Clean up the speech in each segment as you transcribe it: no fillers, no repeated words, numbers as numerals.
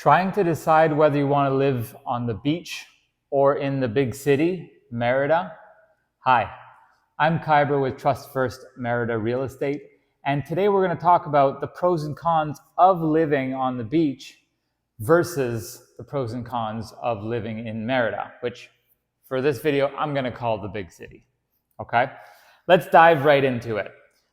Trying to decide whether you want to live on the beach or in the big city, Merida? Hi, I'm Kyber with TrustFirst Merida Real Estate, and today we're going to talk about the pros and cons of living on the beach versus the pros and cons of living in Merida, which for this video, I'm going to call the big city. Okay? Let's dive right into it.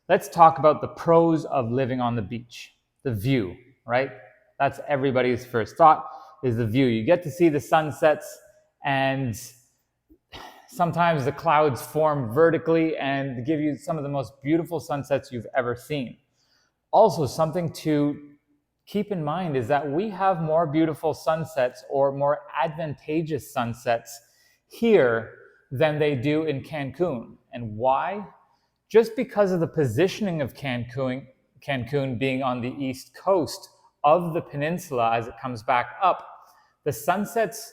Let's talk about the pros of living on the beach. The view, right? That's everybody's first thought, is the view. You get to see the sunsets, and sometimes the clouds form vertically and give you some of the most beautiful sunsets you've ever seen. Also, something to keep in mind is that we have more beautiful sunsets or more advantageous sunsets here than they do in Cancun. And why? Just because of the positioning of Cancun being on the east coast of the peninsula as it comes back up, the sunsets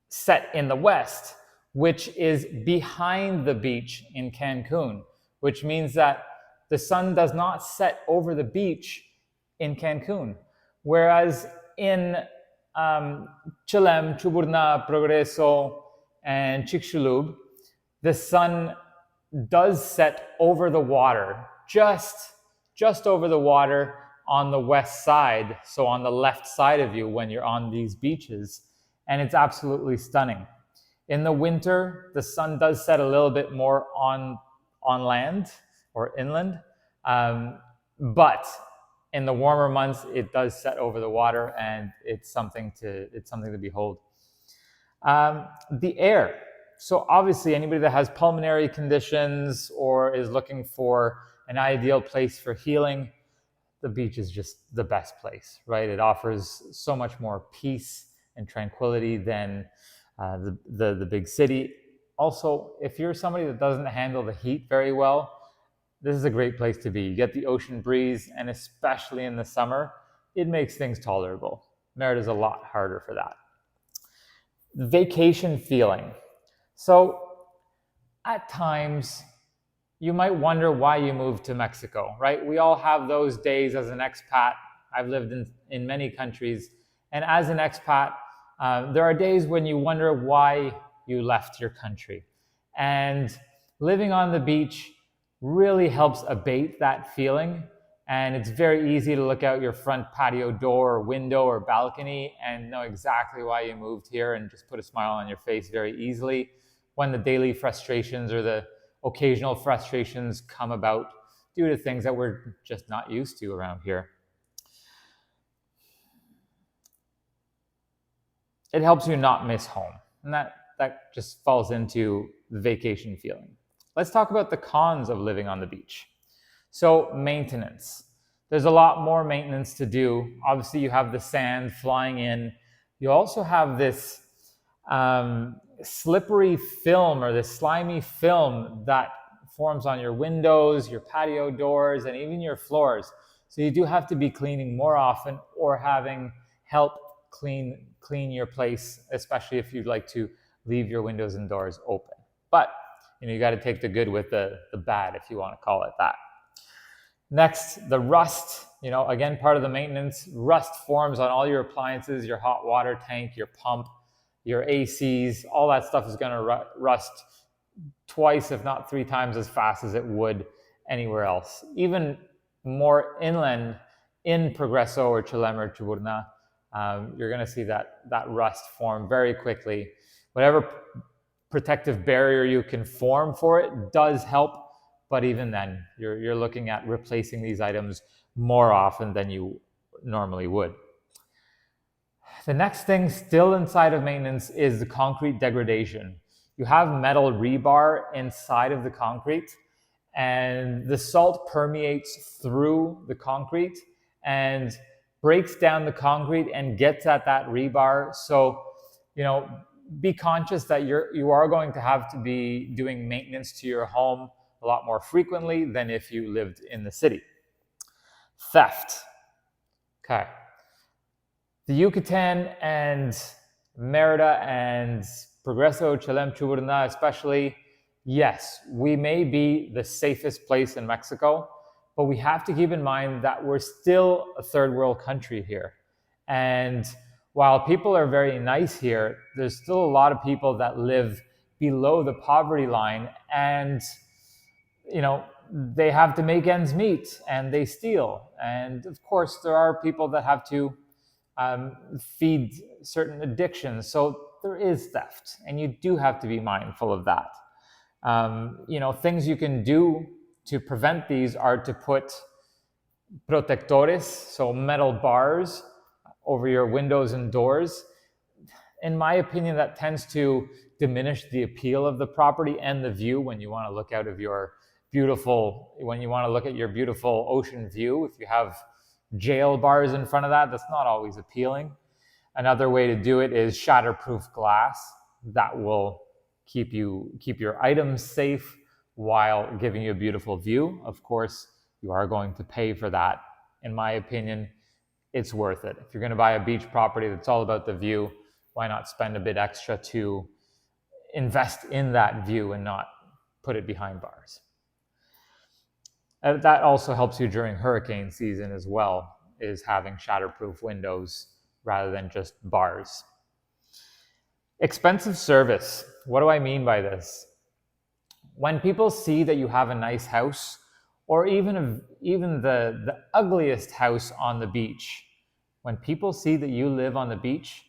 set in the west, which is behind the beach in Cancun, which means that the sun does not set over the beach in Cancun. Whereas in Chelem, Chuburna, Progreso, and Chicxulub, the sun does set over the water, just over the water on the west side, so on the left side of you when you're on these beaches, and it's absolutely stunning. In the winter, the sun does set a little bit more on land or inland, but in the warmer months, it does set over the water, and it's something to behold. The air. So obviously, anybody that has pulmonary conditions or is looking for an ideal place for healing, the beach is just the best place, right? It offers so much more peace and tranquility than the big city. Also, if you're somebody that doesn't handle the heat very well, this is a great place to be. You get the ocean breeze, and especially in the summer, it makes things tolerable. Merida's a lot harder for that. The vacation feeling. So at times, you might wonder why you moved to Mexico, right? We all have those days as an expat. I've lived in many countries. And as an expat, there are days when you wonder why you left your country. And living on the beach really helps abate that feeling. And it's very easy to look out your front patio door or window or balcony and know exactly why you moved here and just put a smile on your face very easily when the daily frustrations or the occasional frustrations come about due to things that we're just not used to around here. It helps you not miss home, and that just falls into the vacation feeling. Let's talk about the cons of living on the beach. So maintenance. There's a lot more maintenance to do. Obviously, you have the sand flying in. You also have this slippery film or this slimy film that forms on your windows, your patio doors, and even your floors. So you do have to be cleaning more often or having help clean your place, especially if you'd like to leave your windows and doors open. But you got to take the good with the bad, if you want to call it that. Next, the rust. Again, part of the maintenance. Rust forms on all your appliances, your hot water tank, your pump, your ACs. All that stuff is going to rust twice, if not 3 times as fast as it would anywhere else. Even more inland in Progreso or Chelem or Chuburna, you're going to see that rust form very quickly. Whatever protective barrier you can form for it does help, but even then, you're looking at replacing these items more often than you normally would. The next thing still inside of maintenance is the concrete degradation. You have metal rebar inside of the concrete, and the salt permeates through the concrete and breaks down the concrete and gets at that rebar. So, be conscious that you are going to have to be doing maintenance to your home a lot more frequently than if you lived in the city. Theft. Okay. The Yucatan and Merida and Progreso, Chelem, Chuburna especially, yes, we may be the safest place in Mexico, but we have to keep in mind that we're still a third world country here. And while people are very nice here, there's still a lot of people that live below the poverty line, and they have to make ends meet, and they steal. And of course, there are people that have to feed certain addictions. So there is theft, and you do have to be mindful of that. Things you can do to prevent these are to put protectores, so metal bars, over your windows and doors. In my opinion, that tends to diminish the appeal of the property and the view when you want to look out of your beautiful ocean view. If you have jail bars in front of that, that's not always appealing. Another way to do it is shatterproof glass. That will keep your items safe while giving you a beautiful view. Of course, you are going to pay for that. In my opinion, it's worth it. If you're going to buy a beach property that's all about the view, why not spend a bit extra to invest in that view and not put it behind bars? That also helps you during hurricane season as well, is having shatterproof windows rather than just bars. Expensive service. What do I mean by this? When people see that you have a nice house, or even the ugliest house on the beach, when people see that you live on the beach,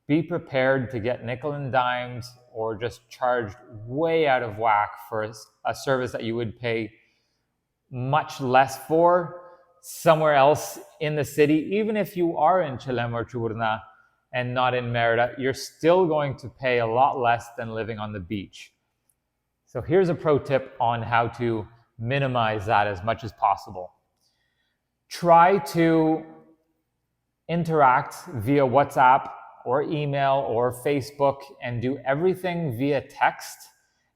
be prepared to get nickel and dimed or just charged way out of whack for a service that you would pay much less for somewhere else in the city. Even if you are in Chelem or chuburna and not in Merida, you're still going to pay a lot less than living on the beach. So here's a pro tip on how to minimize that as much as possible. Try to interact via WhatsApp or email or Facebook, and do everything via text,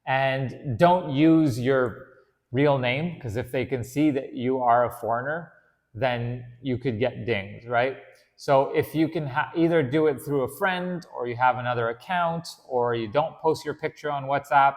and don't use your real name, because if they can see that you are a foreigner, then you could get dinged, right? So if you can either do it through a friend, or you have another account, or you don't post your picture on WhatsApp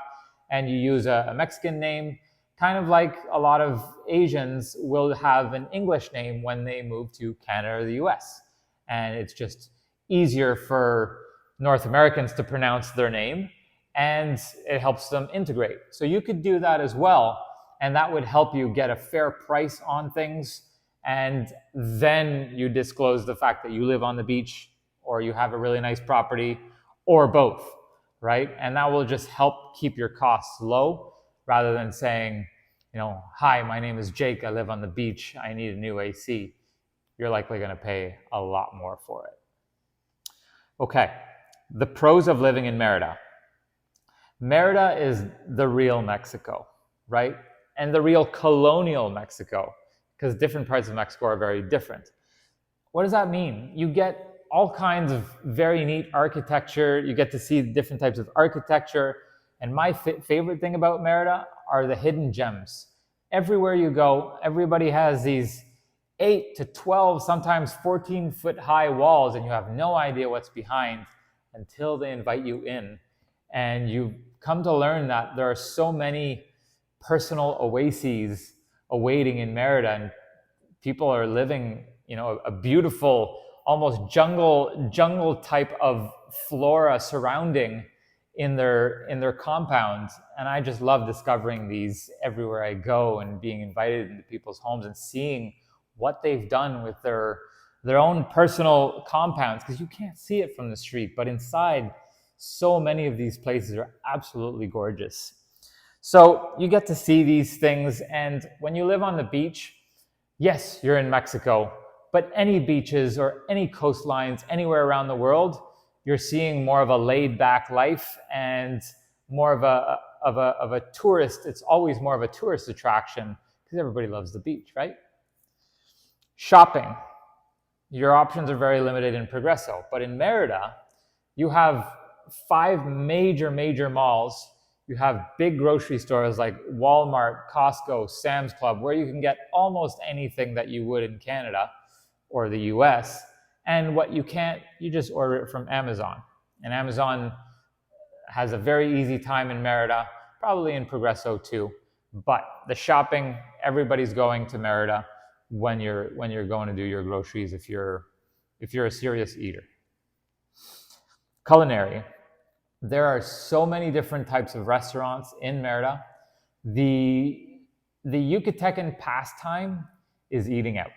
and you use a Mexican name, kind of like a lot of Asians will have an English name when they move to Canada or the US. And it's just easier for North Americans to pronounce their name, and it helps them integrate. So you could do that as well, and that would help you get a fair price on things. And then you disclose the fact that you live on the beach, or you have a really nice property, or both, right? And that will just help keep your costs low, rather than saying, hi, my name is Jake, I live on the beach, I need a new AC. You're likely going to pay a lot more for it. Okay, the pros of living in Merida. Merida is the real Mexico, right? And the real colonial Mexico, because different parts of Mexico are very different. What does that mean? You get all kinds of very neat architecture. You get to see different types of architecture. And my favorite thing about Merida are the hidden gems. Everywhere you go, everybody has these 8 to 12, sometimes 14-foot high walls, and you have no idea what's behind until they invite you in. And you come to learn that there are so many personal oases awaiting in Merida, and people are living, a beautiful, almost jungle type of flora surrounding in their compound. And I just love discovering these everywhere I go, and being invited into people's homes and seeing what they've done with their own personal compounds, because you can't see it from the street, but inside, so many of these places are absolutely gorgeous. So you get to see these things, and when you live on the beach, yes, you're in Mexico, but any beaches or any coastlines anywhere around the world, you're seeing more of a laid-back life and more of a tourist. It's always more of a tourist attraction because everybody loves the beach, right? Shopping. Your options are very limited in Progreso, but in Merida, you have 5 major malls. You have big grocery stores like Walmart, Costco, Sam's Club, where you can get almost anything that you would in Canada or the US. And what you can't, you just order it from Amazon. And Amazon has a very easy time in Merida, probably in Progreso too. But the shopping, everybody's going to Merida when you're going to do your groceries if you're if you're a serious eater. Culinary. There are so many different types of restaurants in Merida. The Yucatecan pastime is eating out.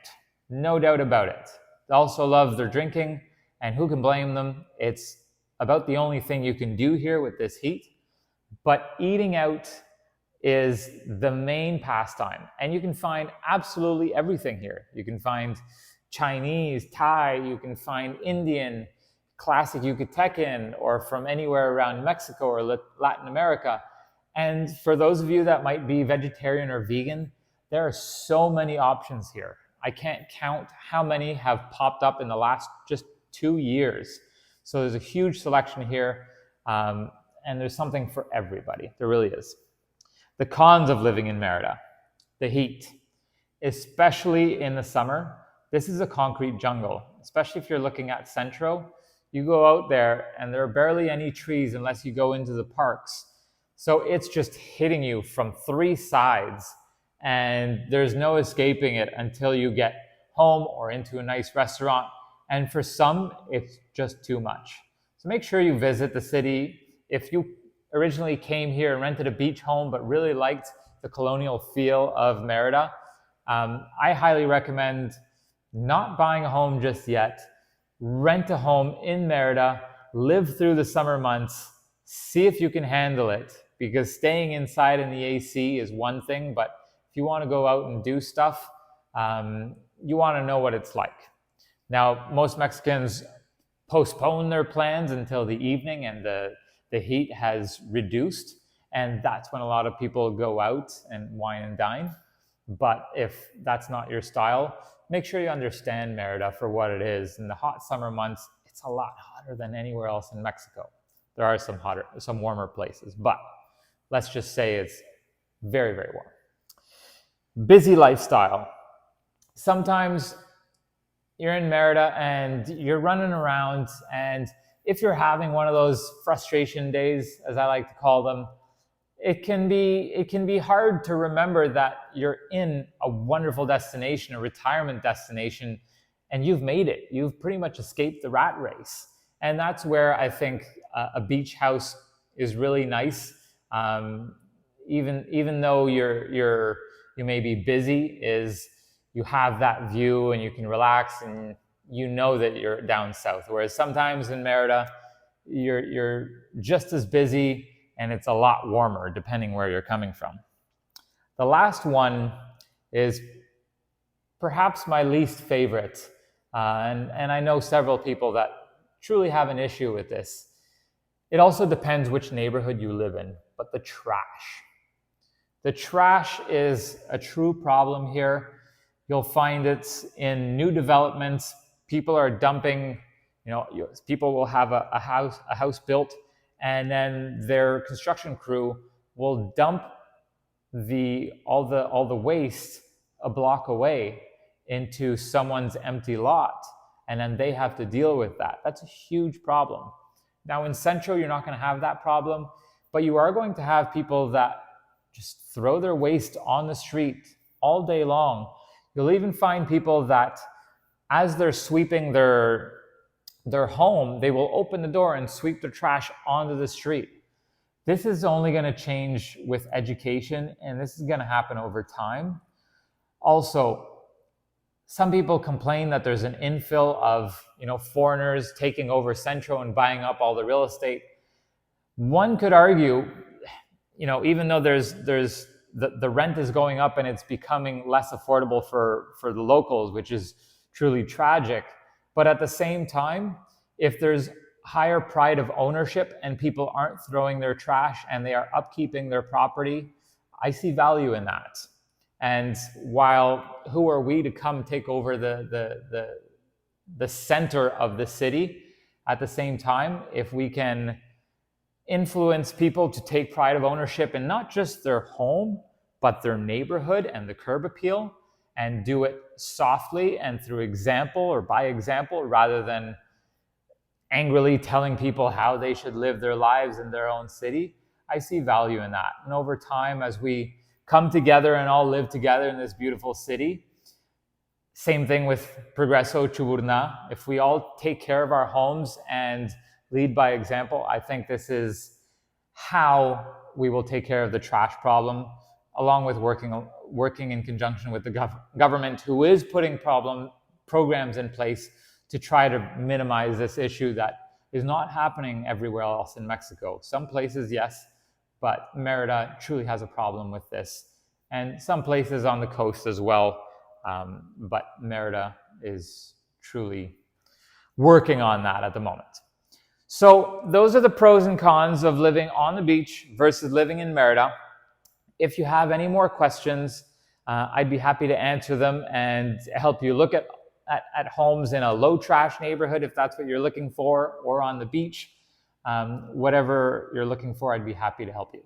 No doubt about it. They also love their drinking, and who can blame them? It's about the only thing you can do here with this heat. But eating out is the main pastime, and you can find absolutely everything here. You can find Chinese, Thai, you can find Indian, classic Yucatecan, or from anywhere around Mexico or Latin America. And for those of you that might be vegetarian or vegan, there are so many options here. I can't count how many have popped up in the last just 2 years. So there's a huge selection here, and there's something for everybody. There really is. The cons of living in Merida: the heat, especially in the summer. This is a concrete jungle, especially if you're looking at Centro. You go out there and there are barely any trees unless you go into the parks. So it's just hitting you from 3 sides, and there's no escaping it until you get home or into a nice restaurant. And for some, it's just too much. So make sure you visit the city. If you originally came here and rented a beach home but really liked the colonial feel of Merida, I highly recommend not buying a home just yet. Rent a home in Merida, live through the summer months, see if you can handle it, because staying inside in the AC is one thing, but if you want to go out and do stuff, you want to know what it's like. Now, most Mexicans postpone their plans until the evening and the heat has reduced, and that's when a lot of people go out and wine and dine. But if that's not your style, make sure you understand Merida for what it is. In the hot summer months, it's a lot hotter than anywhere else in Mexico. There are some warmer places, but let's just say it's very, very warm. Busy lifestyle. Sometimes you're in Merida and you're running around, and if you're having one of those frustration days, as I like to call them, it can be hard to remember that you're in a wonderful destination, a retirement destination, and you've made it. You've pretty much escaped the rat race. And that's where I think a beach house is really nice. Even though you may be busy, you have that view and you can relax and you know that you're down south. Whereas sometimes in Merida, you're just as busy, and it's a lot warmer depending where you're coming from. The last one is perhaps my least favorite, and I know several people that truly have an issue with this. It also depends which neighborhood you live in, but the trash. The trash is a true problem here. You'll find it in new developments. People are dumping, people will have a house built, and then their construction crew will dump all the waste a block away into someone's empty lot, and then they have to deal with that. That's a huge problem. Now in Centro, you're not going to have that problem, but you are going to have people that just throw their waste on the street all day long. You'll even find people that, as they're sweeping their home, they will open the door and sweep their trash onto the street. This is only going to change with education, and this is going to happen over time. Also, some people complain that there's an infill of foreigners taking over Centro and buying up all the real estate. One could argue, even though there's the rent is going up and it's becoming less affordable for the locals, which is truly tragic. But at the same time, if there's higher pride of ownership and people aren't throwing their trash and they are upkeeping their property, I see value in that. And while who are we to come take over the center of the city, at the same time, if we can influence people to take pride of ownership in not just their home, but their neighborhood and the curb appeal, and do it softly and through example or by example, rather than angrily telling people how they should live their lives in their own city, I see value in that. And over time, as we come together and all live together in this beautiful city, Same thing with Progreso, chuburna. If we all take care of our homes and lead by example, I think this is how we will take care of the trash problem, along with working in conjunction with the government, who is putting programs in place to try to minimize this issue that is not happening everywhere else in Mexico. Some places, yes, but Merida truly has a problem with this, and some places on the coast as well. But Merida is truly working on that at the moment. So those are the pros and cons of living on the beach versus living in Merida. If you have any more questions, I'd be happy to answer them and help you look at homes in a low trash neighborhood, if that's what you're looking for, or on the beach. Whatever you're looking for, I'd be happy to help you.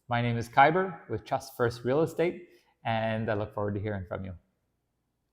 My name is Kyber with TrustFirst Real Estate, and I look forward to hearing from you.